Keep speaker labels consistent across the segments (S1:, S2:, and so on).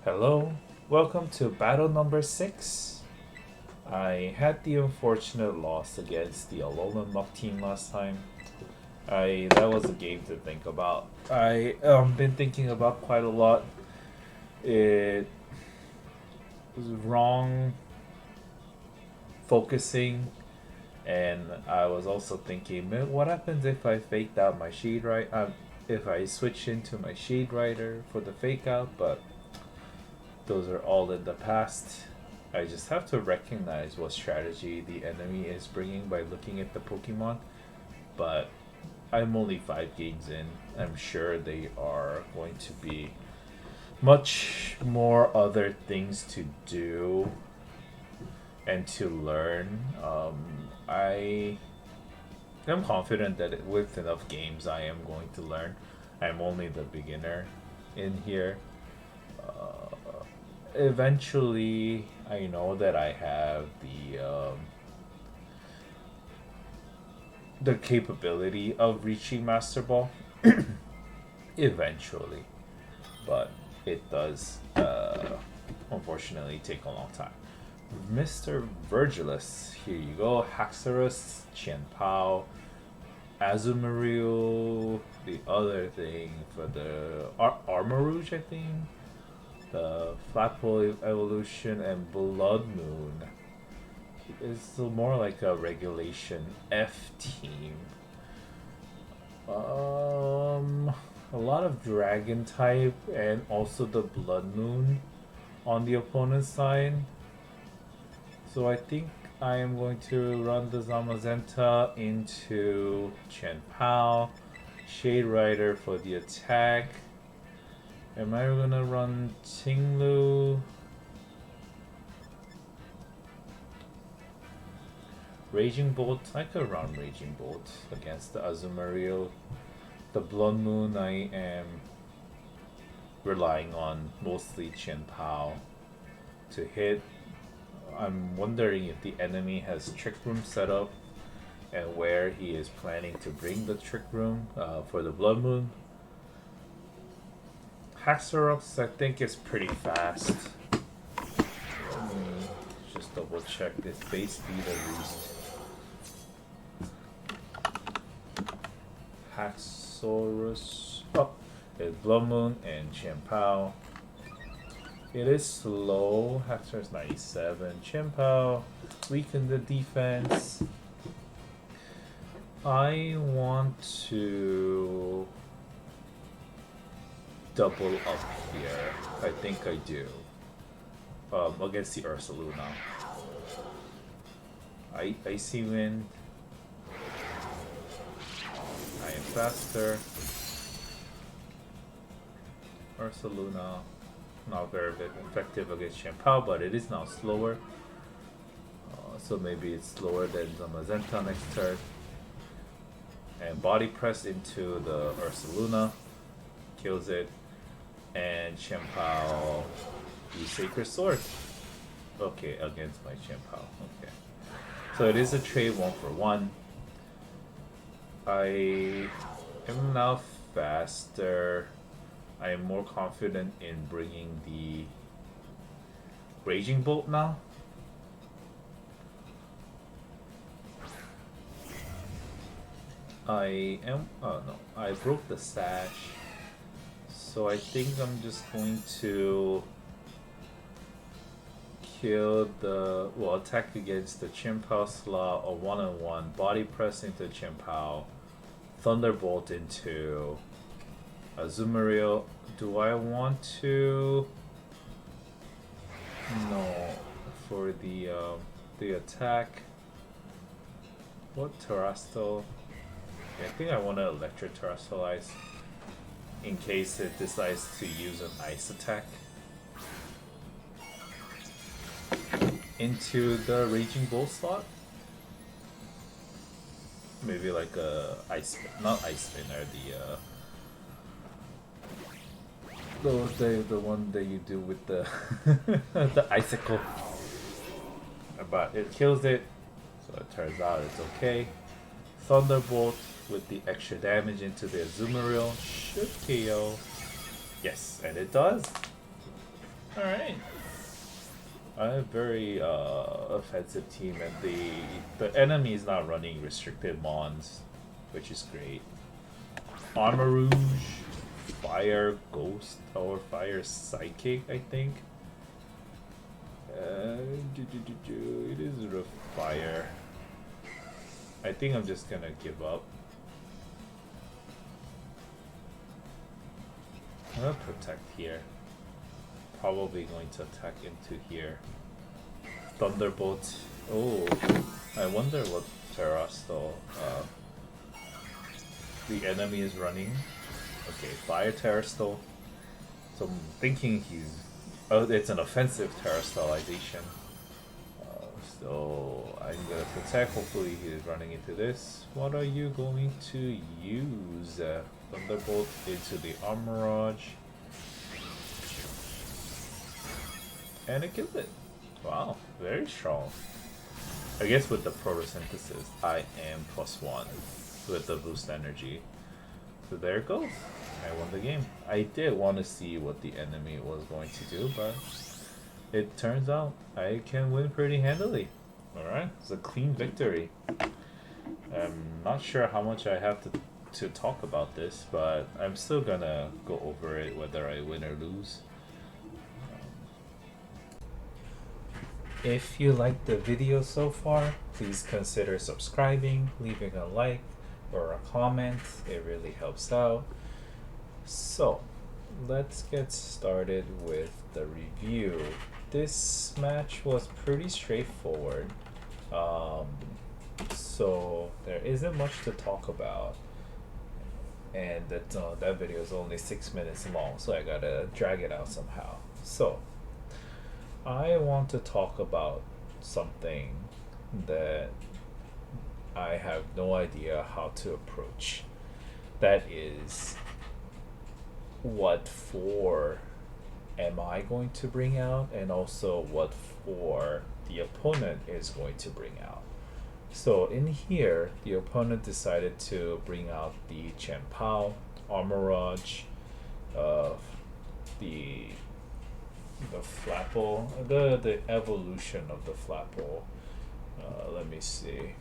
S1: Hello, welcome to battle number 6. I had the unfortunate loss against the Alolan Muck team last time. That was a game to think about. I been thinking about quite a lot. It was wrong focusing, and I was also thinking, man, what happens if I faked out my Shade right? If I switch into my Shade Rider for the fake out, but those are all in the past. I just have to recognize what strategy the enemy is bringing by looking at the Pokemon. But I'm only 5 games in. I'm sure they are going to be much more other things to do and to learn. I am confident that with enough games, I am going to learn. I'm only the beginner in here. Eventually, I know that I have the capability of reaching Masterball. Eventually, but it does unfortunately take a long time. Mr. Virgilus, here you go. Haxorus, Qianpao, Azumarill, the other thing for the Armarouge, I think. The Flapple evolution and Blood Moon is more like a regulation F team. A lot of Dragon type and also the Blood Moon on the opponent's side. So I think I am going to run the Zamazenta into Qianpao, Shade Rider for the attack. Am I gonna run Tinglu? Raging Bolt? I could run Raging Bolt against the Azumarill. The Blood Moon I am relying on mostly Qianpao to hit. I'm wondering if the enemy has Trick Room set up and where he is planning to bring the Trick Room for the Blood Moon. Haxorus, I think, is pretty fast. Let me just double check this base speed at least. Haxorus. Oh, it's Blood Moon and Qianpao. It is slow. Haxorus 97. Qianpao weaken the defense. I want to double up here. I think I do. Against the Ursaluna. Icy Wind. I am faster. Ursaluna. Not very effective against Qianpao, but it is now slower. So maybe it's slower than Zamazenta next turn. And Body Press into the Ursaluna. Kills it. And Qianpao use Sacred Sword. Okay, against my Qianpao. Okay. So it is a trade 1-for-1. I am now faster. I am more confident in bringing the Raging Bolt now. I am. Oh no, I broke the sash. So I think I'm just going to kill the, well, attack against the Qianpao slot, a 1-on-1, Body Press into Qianpao, Thunderbolt into Azumarill. Do I want to? No, for the attack. What Terrestrial? Yeah, I think I want to Electric Terrestrialize in case it decides to use an ice attack into the Raging Bull slot. Maybe like a ice, not ice spinner, the one that you do with the the icicle. But it kills it, so it turns out it's okay. Thunderbolt with the extra damage into the Azumarill should KO. Yes, and it does. Alright. I have a very offensive team, and the enemy is not running restricted mons, which is great. Armor Rouge, Fire Ghost, or Fire Psychic, I think. It is the fire. I think I'm just gonna give up. I'm gonna protect here. Probably going to attack into here. Thunderbolt. Oh, I wonder what Terrastal the enemy is running. Okay, Fire Terrastal. So I'm thinking he's... Oh, it's an offensive Terrastalization. So I'm gonna protect. Hopefully he's running into this. What are you going to use? Thunderbolt into the Armorage. And it kills it. Wow, very strong. I guess with the photosynthesis, I am +1 with the boost energy. So there it goes. I won the game. I did want to see what the enemy was going to do, but it turns out I can win pretty handily. Alright, it's a clean victory. I'm not sure how much I have to talk about this, but I'm still gonna go over it whether I win or lose. If you liked the video so far, please consider subscribing, leaving a like or a comment. It really helps out. So, let's get started with the review. This match was pretty straightforward. So there isn't much to talk about. And that video is only 6 minutes long, so I gotta drag it out somehow. So, I want to talk about something that I have no idea how to approach. That is, what 4 am I going to bring out, and also what 4 the opponent is going to bring out. So in here, the opponent decided to bring out the Chien-Pao, Armorage, the Flapple, the evolution of the Flapple. Let me see.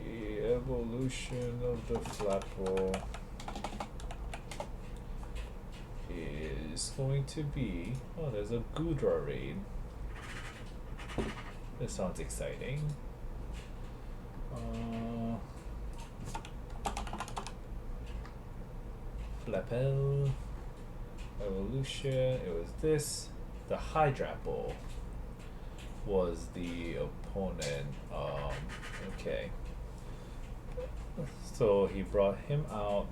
S1: The evolution of the Flapple is going to be... Oh, there's a Gudra raid. This sounds exciting. Flapple evolution. It was this. The Hydrapple was the opponent. Okay. So he brought him out,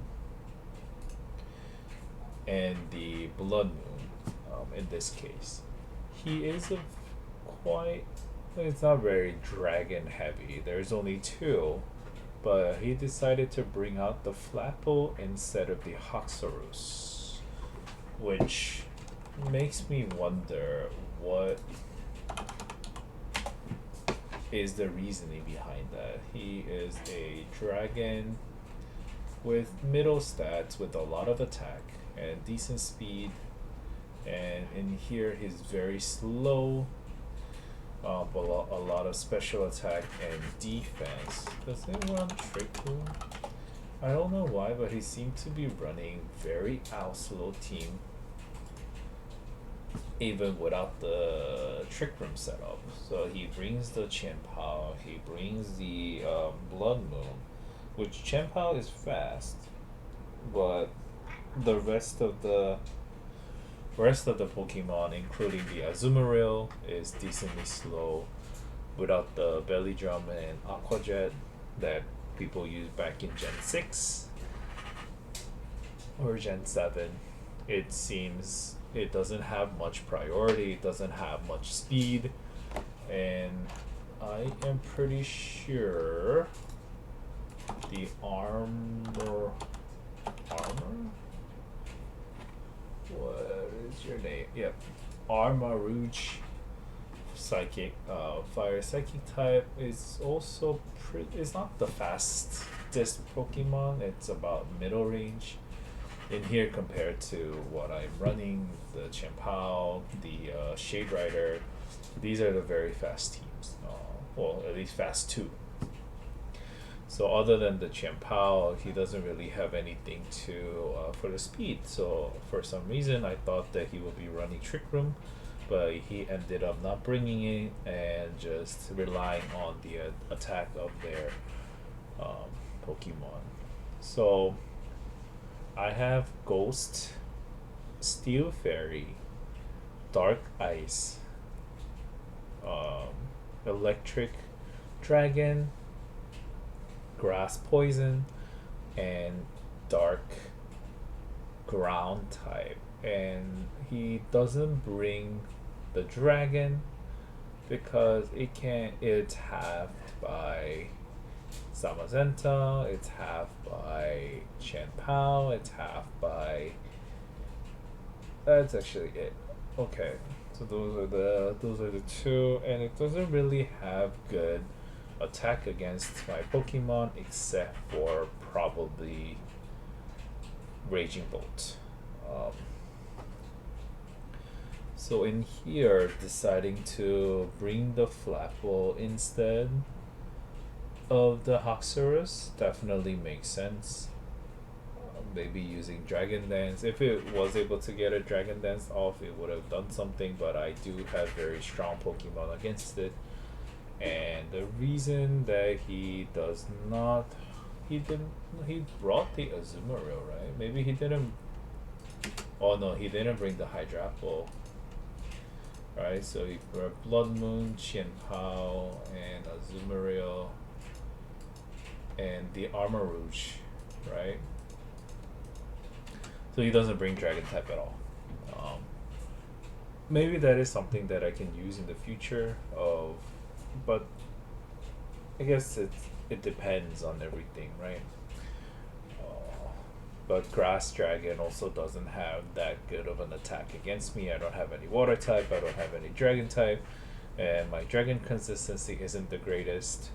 S1: and the Blood Moon. In this case, he is a quite... It's not very dragon heavy. There's only 2, but he decided to bring out the Flapple instead of the Haxorus, which makes me wonder what is the reasoning behind that. He is a dragon with middle stats with a lot of attack and decent speed, and in here he's very slow, but a lot of special attack and defense. Does it run Trick Room? I don't know why, but he seemed to be running very slow team even without the Trick Room setup. So he brings the Chien-Pao, he brings the Blood Moon, which Chien-Pao is fast, but the rest of the Pokemon, including the Azumarill, is decently slow without the Belly Drum and Aqua Jet that people used back in Gen 6 or Gen 7. It seems it doesn't have much priority, it doesn't have much speed, and I am pretty sure the armor? What is your name? Yep. Armarouge Psychic, Fire Psychic type is also it's not the fastest Pokemon, it's about middle range. in here compared to what I'm running, the Chien-Pao, the Shade Rider. These are the very fast teams. Well, at least fast 2. So other than the Chien-Pao, he doesn't really have anything to for the speed. So for some reason, I thought that he would be running Trick Room, but he ended up not bringing it and just relying on the attack of their Pokemon. So I have Ghost, Steel Fairy, Dark Ice, Electric Dragon, Grass Poison, and Dark Ground type. And he doesn't bring the Dragon because it's halved by Zamazenta, it's halved by Chien-Pao, it's halved by. That's actually it. Okay, so those are the two, and it doesn't really have good attack against my Pokemon except for probably Raging Bolt. So in here, deciding to bring the Flapple instead of the Haxorus definitely makes sense. Maybe using Dragon Dance. If it was able to get a Dragon Dance off, it would have done something, but I do have very strong Pokemon against it. And the reason that he does not, he brought the Azumarill, right? Maybe he didn't. Oh no, he didn't bring the Hydrapple. Right, so he brought Blood Moon, Chien-Pao, and Azumarill, and the Armor Rouge, right? So he doesn't bring Dragon type at all. Maybe that is something that I can use in the future. But I guess it depends on everything, right? But Grass Dragon also doesn't have that good of an attack against me. I don't have any Water type. I don't have any Dragon type, and my Dragon consistency isn't the greatest.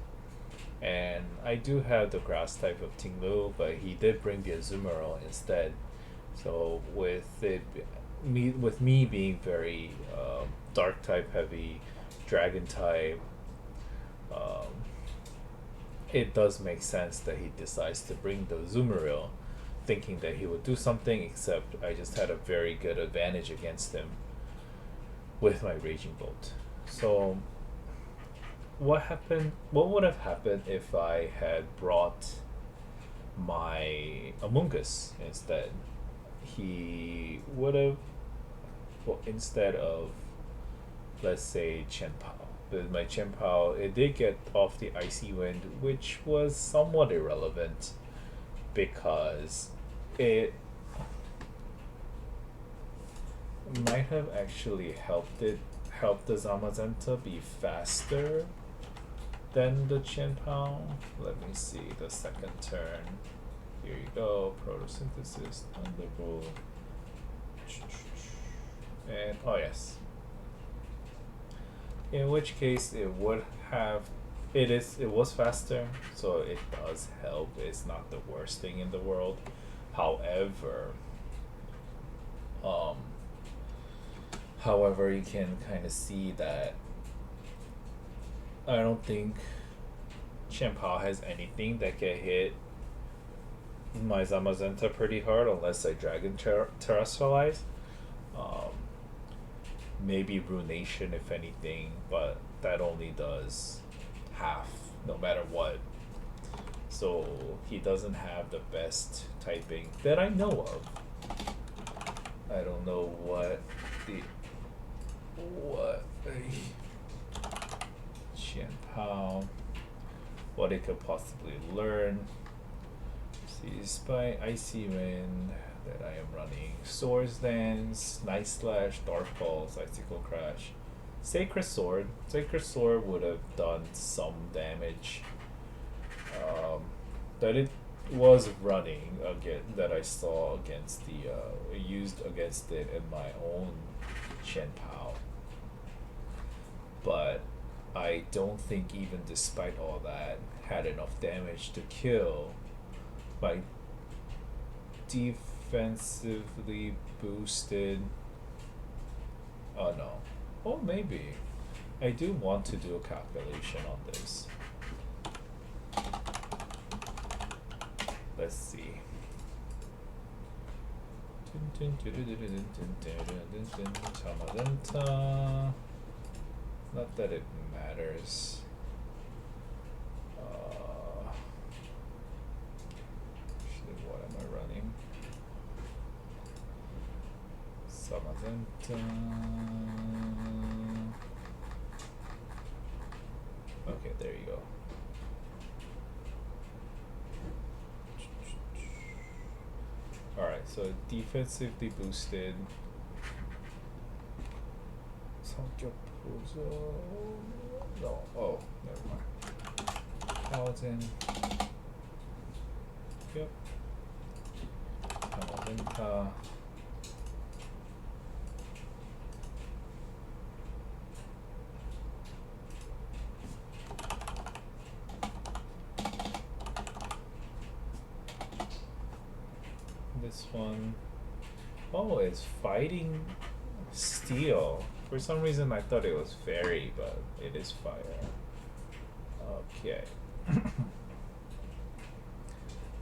S1: And I do have the Grass type of Tinglu, but he did bring the Azumarill instead. So with me being very Dark type heavy, Dragon type, it does make sense that he decides to bring the Azumarill, thinking that he would do something, except I just had a very good advantage against him with my Raging Bolt. So what would have happened if I had brought my Amoonguss instead? He would have, well, instead of, let's say, Chien-Pao. With my Chien-Pao, it did get off the Icy Wind, which was somewhat irrelevant because it might have actually helped the Zamazenta be faster than the Chien-Pao. Let me see the second turn. Here you go, Photosynthesis, Thunderbolt, and oh yes. In which case it would have, it was faster, so it does help. It's not the worst thing in the world. However, you can kind of see that I don't think Chien-Pao has anything that can hit my Zamazenta pretty hard unless I Dragon Terrestrialize. Maybe Runation if anything, but that only does half no matter what. So he doesn't have the best typing that I know of. I don't know what Chien-Pao, what it could possibly learn. Seized by Icy Wind that I am running. Swords Dance, Night Slash, Dark Pulse, Icicle Crash, Sacred Sword. Sacred Sword would have done some damage. That it was running again, that I saw against the used against it in my own Chien-Pao. But I don't think even despite all that had enough damage to kill my defensively boosted. Oh no. Oh, maybe. I do want to do a calculation on this. Let's see. Not that it matters. Actually, what am I running? Samadenta. Okay, there you go. Alright, so defensively boosted. No, oh, never mind. Paladin. Yep. Paladinka. This one. Oh, it's fighting steel. For some reason I thought it was fairy, but it is fire. Okay.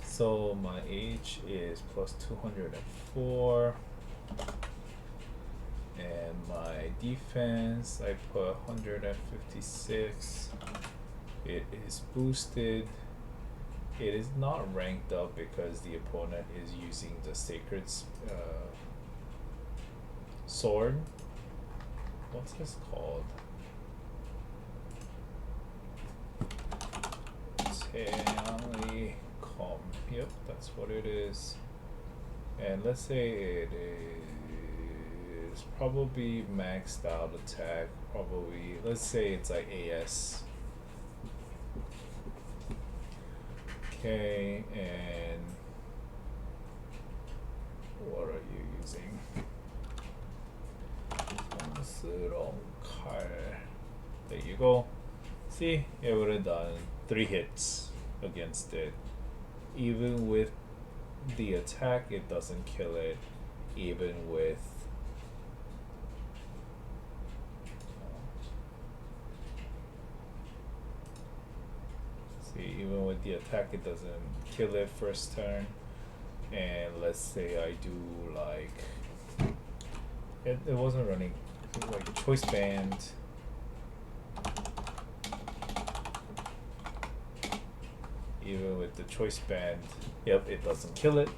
S1: So my H is plus 204. And my defense, I put 156. It is boosted. It is not ranked up because the opponent is using the sacred sword. What's this called? Yep, that's what it is. And let's say it is probably maxed out attack. Probably, let's say it's like AS. Okay, and what are you using? There you go. See, it would have done 3 hits against it. Even with the attack, it doesn't kill it. Even with even with the attack, it doesn't kill it first turn. And let's say I do like it wasn't running, it was like choice band. Even with the choice band, yep, it doesn't kill it.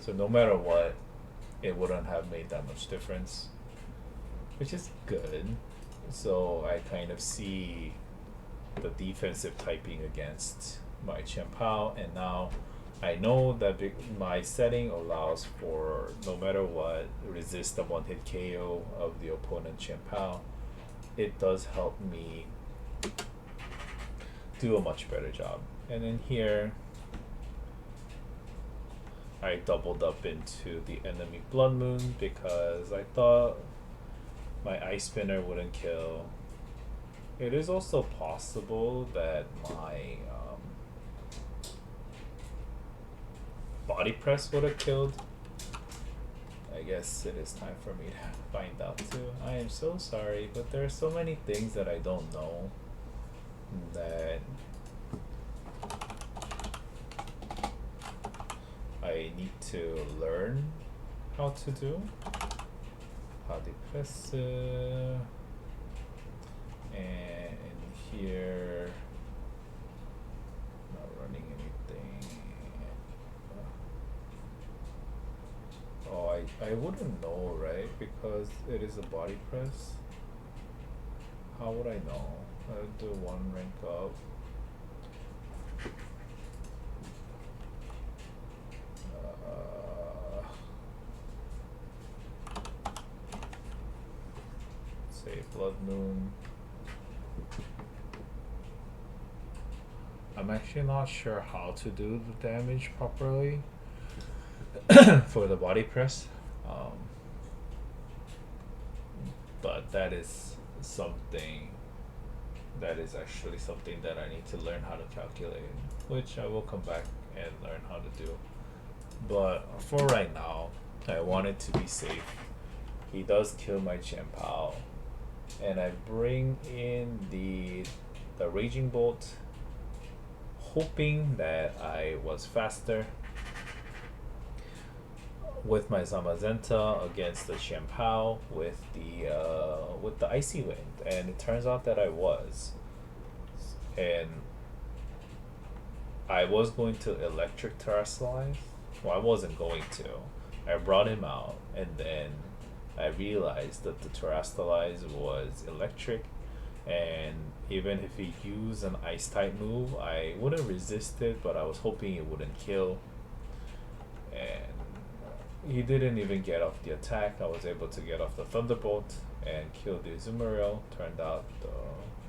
S1: So no matter what, it wouldn't have made that much difference, which is good. So I kind of see the defensive typing against my Qianpao, and now I know that my setting allows for no matter what, resist the 1-hit KO of the opponent Qianpao. It does help me do a much better job. And then here I doubled up into the enemy Blood Moon because I thought my Ice Spinner wouldn't kill. It is also possible that my Body Press would have killed. I guess it is time for me to find out too. I am so sorry, but there are so many things that I don't know that I need to learn how to do. Body Press. And here, not running anything. Oh, I wouldn't know, right? Because it is a body press. How would I know? I would do 1 rank up. Say Blood Moon. I'm actually not sure how to do the damage properly for the body press, but that is something that is actually something that I need to learn how to calculate, which I will come back and learn how to do. But for right now, I want it to be safe. He does kill my Chien-Pao, and I bring in the Raging Bolt, hoping that I was faster with my Zamazenta against the Chien-Pao with the Icy Wind, and it turns out that I was, and I was going to Electric Terrestrialize. Well, I wasn't going to. I brought him out, and then I realized that the Terrestrialize was electric, and even if he used an Ice type move, I wouldn't resist it, but I was hoping it wouldn't kill. And he didn't even get off the attack. I was able to get off the Thunderbolt and kill the Azumarill. Turned out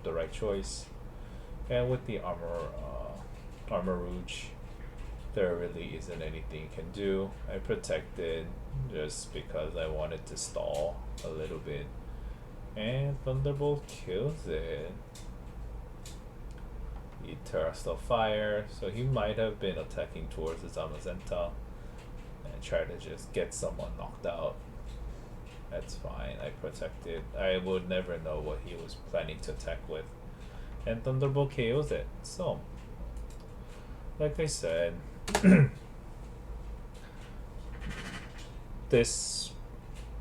S1: the right choice. And with the Armor Rouge, there really isn't anything you can do. I protected just because I wanted to stall a little bit. And Thunderbolt kills it. He Terrestrial Fire, so he might have been attacking towards the Zamazenta and try to just get someone knocked out. That's fine, I protected. I would never know what he was planning to attack with. And Thunderbolt KOs it. So, like I said, this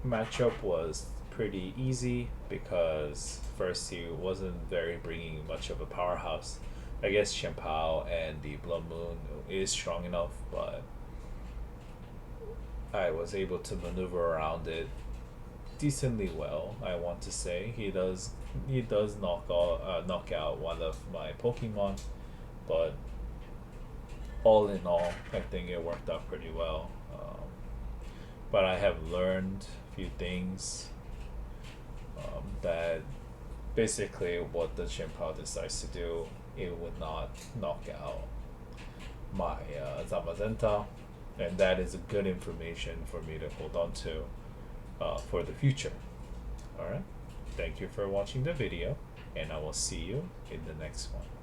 S1: matchup was pretty easy because first he wasn't very bringing much of a powerhouse. I guess Chien-Pao and the Blood Moon is strong enough, but I was able to maneuver around it decently well. I want to say he does knock out one of my Pokemon, but all in all, I think it worked out pretty well. But I have learned a few things that basically what the Chien-Pao decides to do, it would not knock out my Zamazenta, and that is good information for me to hold on to for the future. Alright, thank you for watching the video, and I will see you in the next one.